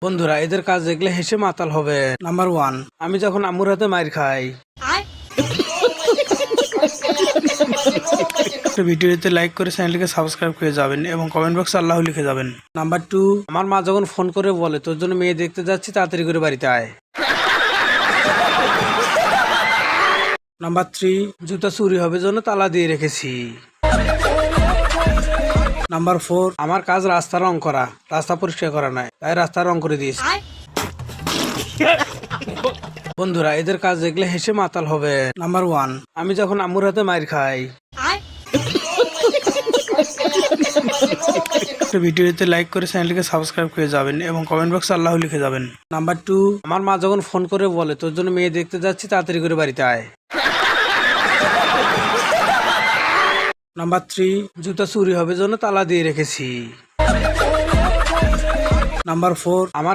বন্ধুরা এদের কাজ দেখলে হেসে মাতাল হবে। নাম্বার 1, আমি যখন আম্মুর হাতে মাইর খাই। ভিডিওতে লাইক করে চ্যানেলকে সাবস্ক্রাইব করে যাবেন এবং কমেন্ট বক্সে আল্লাহ লিখে যাবেন। নাম্বার 2, আমার মা যখন ফোন করে বলে তোর জন্য মেয়ে দেখতে যাচ্ছি, তাড়াতাড়ি করে বাড়িতে আয়। নাম্বার 3, জুতা চুরি হবে জন্য তালা দিয়ে রেখেছি। নাম্বার 4, আমার কাজ রাস্তা রং করা, রাস্তা পরিষ্কার করা নয়, তাই রাস্তা রং করে দিয়েছি। বন্ধুরা এদের কাজ দেখলে হেসে মাতাল হবে। নাম্বার 1, আমি যখন আম্মুর হাতে মাইর খাই। ভিডিওতে লাইক করে চ্যানেলকে সাবস্ক্রাইব করে যাবেন এবং কমেন্ট বক্সে আল্লাহ লিখে যাবেন। নাম্বার 2, আমার মা যখন ফোন করে বলে তোর জন্য মেয়ে দেখতে যাচ্ছি, তাড়াতাড়ি করে বাড়িতে আয়। নাম্বার 3, জুতা চুরি হবে জন্য তালা দিয়ে রেখেছি। নাম্বার 4, আমার